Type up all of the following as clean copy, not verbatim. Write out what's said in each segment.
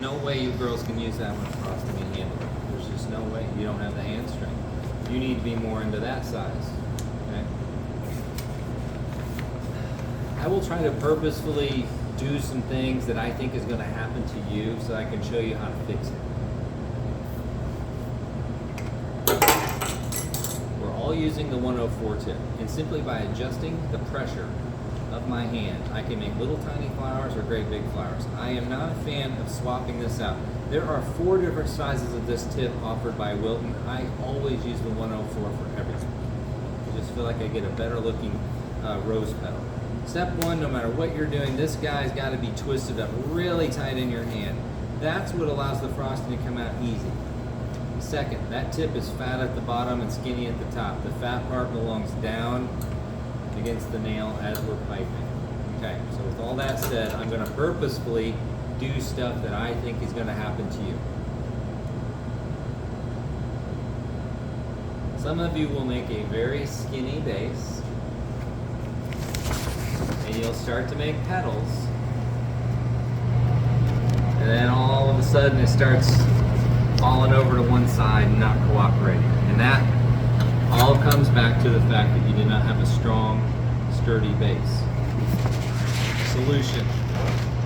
No way you girls can use that much frosting and handle it. There's just no way. You don't have the hand strength. You need to be more into that size. Okay? I will try to purposefully do some things that I think is going to happen to you so I can show you how to fix it. We're all using the 104 tip, and simply by adjusting the pressure of my hand, I can make little tiny flowers or great big flowers. I am not a fan of swapping this out. There are 4 different sizes of this tip offered by Wilton. I always use the 104 for everything. I just feel like I get a better looking rose petal. Step 1, no matter what you're doing, this guy's got to be twisted up really tight in your hand. That's what allows the frosting to come out easy. Second, that tip is fat at the bottom and skinny at the top. The fat part belongs down against the nail as we're piping. Okay, so with all that said, I'm going to purposefully do stuff that I think is going to happen to you. Some of you will make a very skinny base, and you'll start to make petals, and then all of a sudden it starts falling over to one side and not cooperating. And that all comes back to the fact that you did not have a strong, sturdy base. Solution: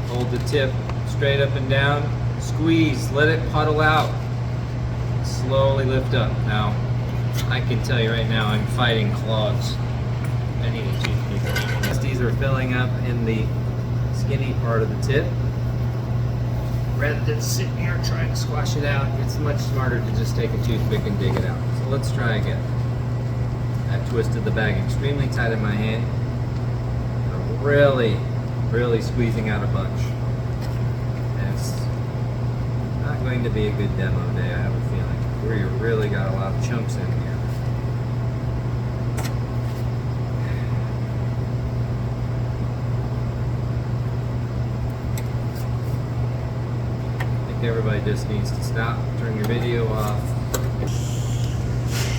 hold the tip straight up and down, squeeze, let it puddle out, slowly lift up. Now, I can tell you right now, I'm fighting clogs. I need a toothpick. These are filling up in the skinny part of the tip. Rather than sitting here trying to squash it out, it's much smarter to just take a toothpick and dig it out. So let's try again. I've twisted the bag extremely tight in my hand. I'm really squeezing out a bunch. And it's not going to be a good demo day, I have a feeling, where you really got a lot of chunks in here. I think everybody just needs to stop, turn your video off.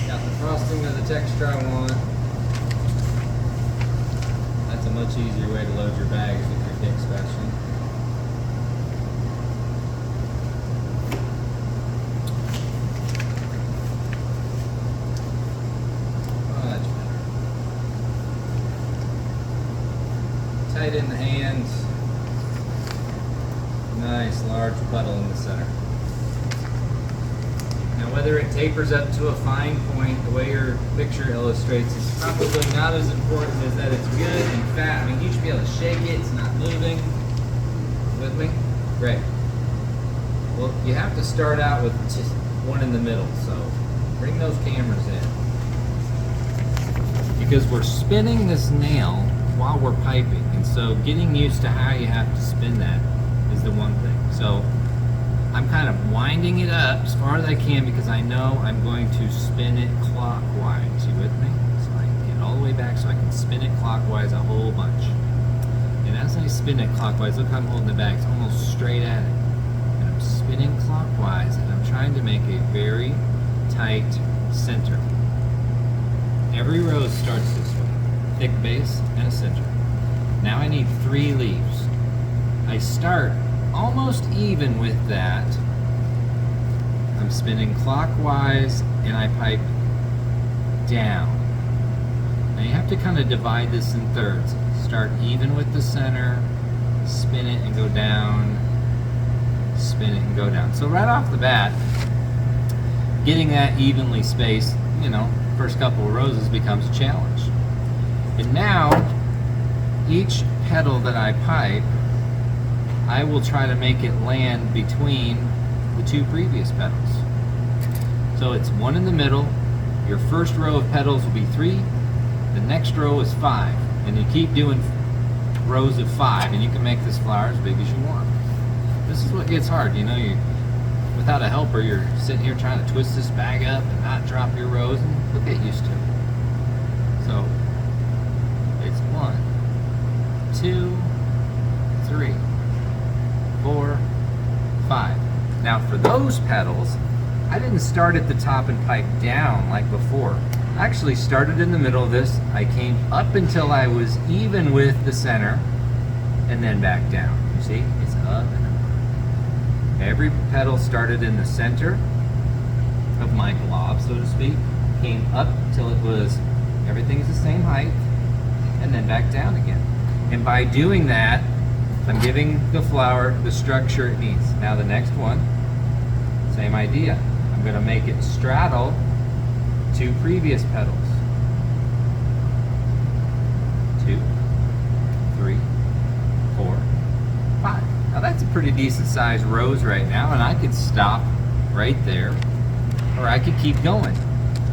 Got the frosting of the texture I want. That's a much easier way to load your bags with your thick special. Much better. Tight in the hands. Nice large puddle in the center. Now, whether it tapers up to a fine point, the way your picture illustrates, is probably not as important as that it's good and fat. I mean, you should be able to shake it, it's not moving. With me? Great. Well, you have to start out with just one in the middle, so bring those cameras in. Because we're spinning this nail while we're piping, and so getting used to how you have to spin that is the one thing. So I'm kind of winding it up as far as I can because I know I'm going to spin it clockwise. You with me? So I can get all the way back so I can spin it clockwise a whole bunch. And as I spin it clockwise, look how I'm holding the bag. It's almost straight at it. And I'm spinning clockwise, and I'm trying to make a very tight center. Every rose starts this way. Thick base and a center. Now I need 3 leaves. I start almost even with that. I'm spinning clockwise and I pipe down. Now you have to kind of divide this in thirds. Start even with the center, spin it and go down, spin it and go down. So right off the bat, getting that evenly spaced, first couple of roses becomes a challenge. And now, each petal that I pipe, I will try to make it land between the 2 previous petals. So it's 1 in the middle, your first row of petals will be 3, the next row is 5, and you keep doing rows of 5, and you can make this flower as big as you want. This is what gets hard, without a helper, you're sitting here trying to twist this bag up and not drop your rows, and you'll get used to it. So, it's 1, 2, 3, 4, 5. Now for those petals, I didn't start at the top and pipe down like before. I actually started in the middle of this. I came up until I was even with the center, and then back down. You see? It's up and up. Every petal started in the center of my glob, so to speak, came up till it was, everything's the same height, and then back down again. And by doing that, I'm giving the flower the structure it needs. Now the next one, same idea. I'm going to make it straddle two previous petals. 2, 3, 4, 5. Now that's a pretty decent sized rose right now, and I could stop right there, or I could keep going.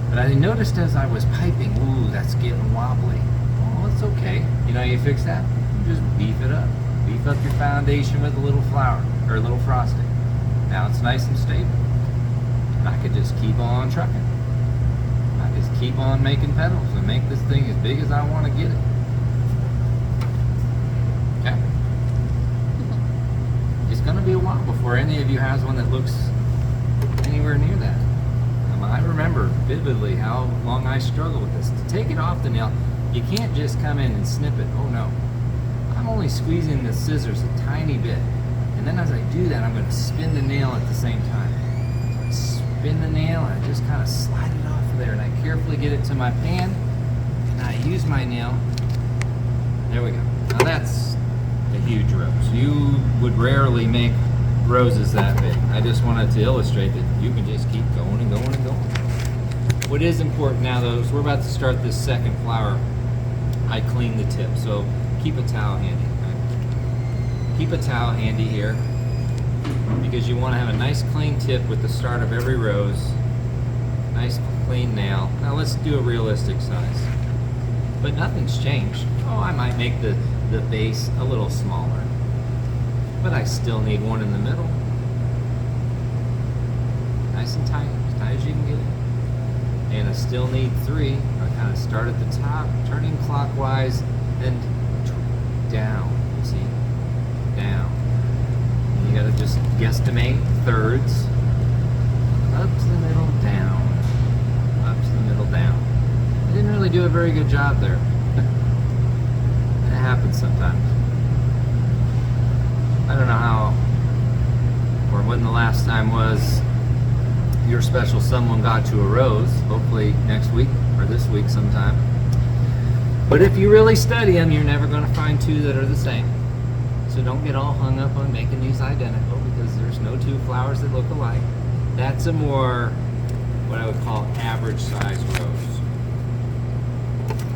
But I noticed as I was piping, ooh, that's getting wobbly. Oh, it's okay. You know how you fix that? You just beef it up. Beef up your foundation with a little flour, or a little frosting. Now it's nice and stable. And I could just keep on trucking. I just keep on making petals and make this thing as big as I want to get it. Okay? It's going to be a while before any of you has one that looks anywhere near that. I remember vividly how long I struggled with this. To take it off the nail, you can't just come in and snip it. Oh no. I'm only squeezing the scissors a tiny bit. And then as I do that, I'm going to spin the nail at the same time. So I spin the nail and I just kind of slide it off of there. And I carefully get it to my pan. And I use my nail. There we go. Now that's a huge rose. You would rarely make roses that big. I just wanted to illustrate that you can just keep going and going and going. What is important now though is we're about to start this second flower. I clean the tip, so keep a towel handy. Right? Keep a towel handy here because you want to have a nice clean tip with the start of every rose. Nice clean nail. Now let's do a realistic size. But nothing's changed. Oh, I might make the base a little smaller. But I still need one in the middle. Nice and tight as you can get it. And I still need 3. I kind of start at the top, turning clockwise, then down, you see? Down. And you gotta just guesstimate thirds. Up to the middle, down. Up to the middle, down. I didn't really do a very good job there. It happens sometimes. I don't know how or when the last time was your special someone got to a rose. Hopefully next week or this week sometime. But if you really study them, you're never going to find 2 that are the same. So don't get all hung up on making these identical because there's no 2 flowers that look alike. That's a more, what I would call average size rose.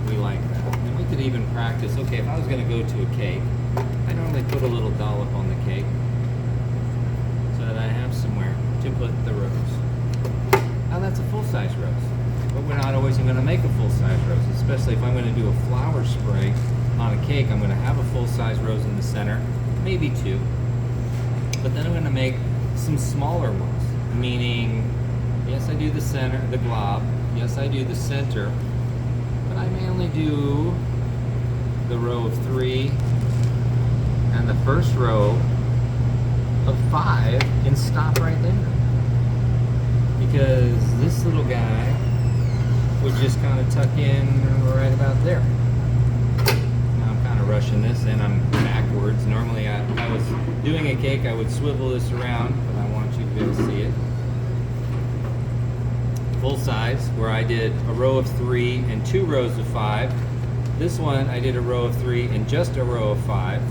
We like that. And we could even practice, okay, if I was going to go to a cake, I normally put a little dollop on the cake so that I have somewhere to put the rose. Now that's a full-size rose, but we're not always going to make a full-size rose, especially if I'm going to do a flower spray on a cake. I'm going to have a full-size rose in the center, maybe 2, but then I'm going to make some smaller ones, meaning, yes, I do the center, the glob, yes, I do the center, but I mainly do the row of 3 and the first row of 5 and stop right there. Because this little guy would just kind of tuck in right about there. Now I'm kind of rushing this and I'm backwards. Normally if I was doing a cake, I would swivel this around, but I want you to be able to see it. Full size, where I did a row of 3 and 2 rows of 5. This one I did a row of 3 and just a row of 5.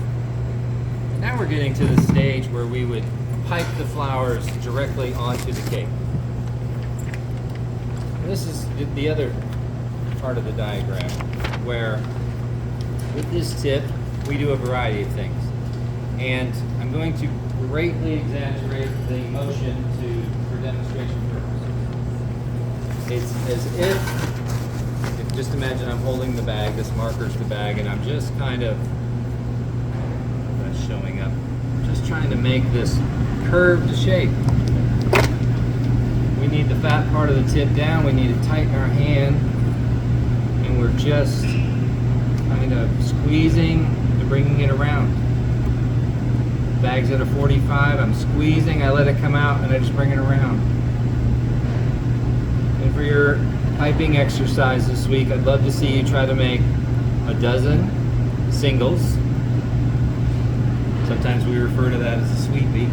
And now we're getting to the stage where we would pipe the flowers directly onto the cake. And this is the other part of the diagram where with this tip we do a variety of things. And I'm going to greatly exaggerate the motion for demonstration purposes. It's as if just imagine I'm holding the bag, this marker's the bag, and I'm just kind of showing up. Just trying to make this curved shape. We need the fat part of the tip down, we need to tighten our hand, and we're just kind of squeezing and bringing it around. Bag's at a 45, I'm squeezing, I let it come out, and I just bring it around. And for your piping exercise this week, I'd love to see you try to make a dozen singles. Sometimes we refer to that as a sweet beat.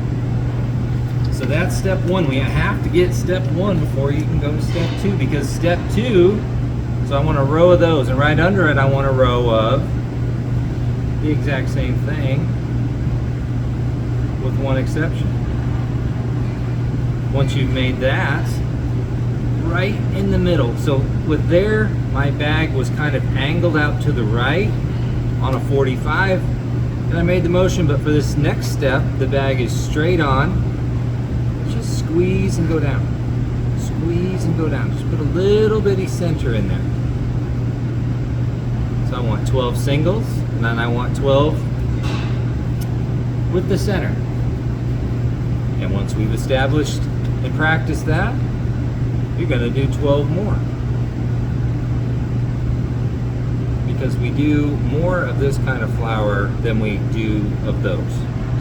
So that's step one. We have to get step one before you can go to step two, because step two, so I want a row of those, and right under it I want a row of the exact same thing, with one exception. Once you've made that, right in the middle. So with there, my bag was kind of angled out to the right on a 45, and I made the motion, but for this next step, the bag is straight on. Just squeeze and go down. Squeeze and go down. Just put a little bitty center in there. So I want 12 singles, and then I want 12 with the center. And once we've established and practiced that, you're going to do 12 more. Because we do more of this kind of flower than we do of those.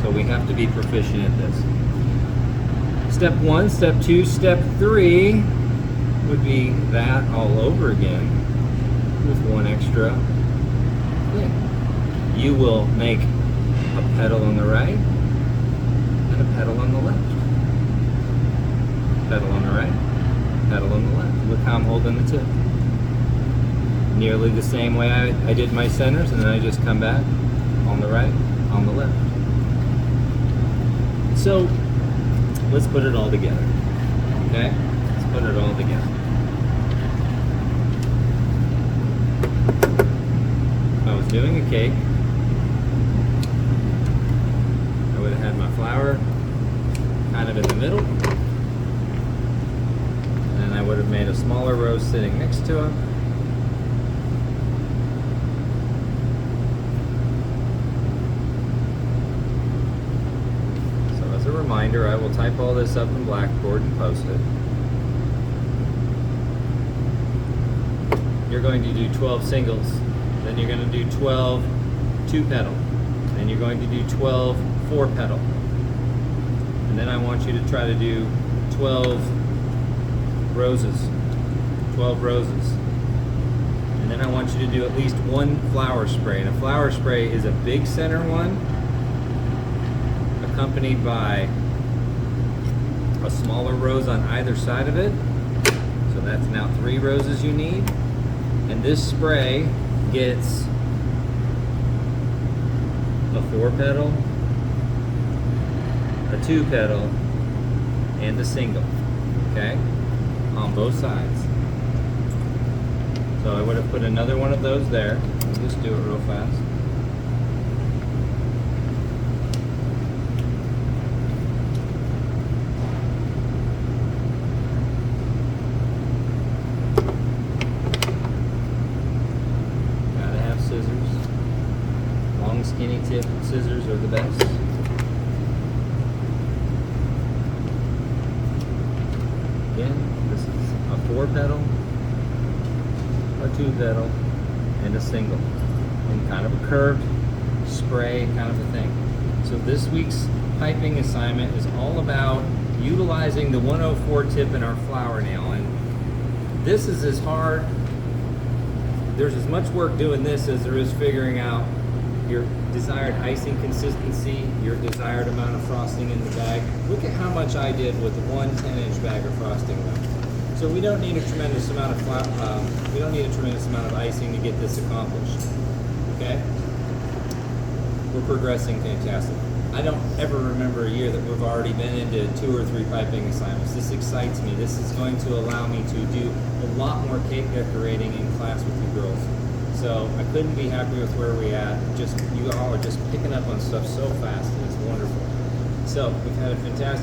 So we have to be proficient at this. Step one, step two, step three would be that all over again with one extra thing. You will make a petal on the right and a petal on the left. Petal on the right, petal on the left. Look how I'm holding the tip. Nearly the same way I did my centers, and then I just come back on the right, on the left. So let's put it all together, okay? Let's put it all together. If I was doing a cake, I would have had my flower kind of in the middle, and then I would have made a smaller rose sitting next to it. Reminder, I will type all this up in Blackboard and post it. You're going to do 12 singles, then you're going to do 12 two petal, then you're going to do 12 four petal, and then I want you to try to do 12 roses, 12 roses, and then I want you to do at least one flower spray, and a flower spray is a big center one accompanied by a smaller rose on either side of it. So that's now 3 roses you need. And this spray gets a 4 petal, a 2 petal, and a single, okay? On both sides. So I would have put another one of those there. I'll just do it real fast. Skinny tip scissors are the best. Again, this is a 4 petal, a 2 petal, and a single. And kind of a curved spray kind of a thing. So this week's piping assignment is all about utilizing the 104 tip in our flower nail. And this is as hard, there's as much work doing this as there is figuring out your desired icing consistency, your desired amount of frosting in the bag. Look at how much I did with one 10-inch bag of frosting though. So we don't need a tremendous amount of icing to get this accomplished. Okay? We're progressing fantastic. I don't ever remember a year that we've already been into 2 or 3 piping assignments. This excites me. This is going to allow me to do a lot more cake decorating in class with you girls. So I couldn't be happier with where we're at. Just you all are just picking up on stuff so fast, and it's wonderful. So we've had a fantastic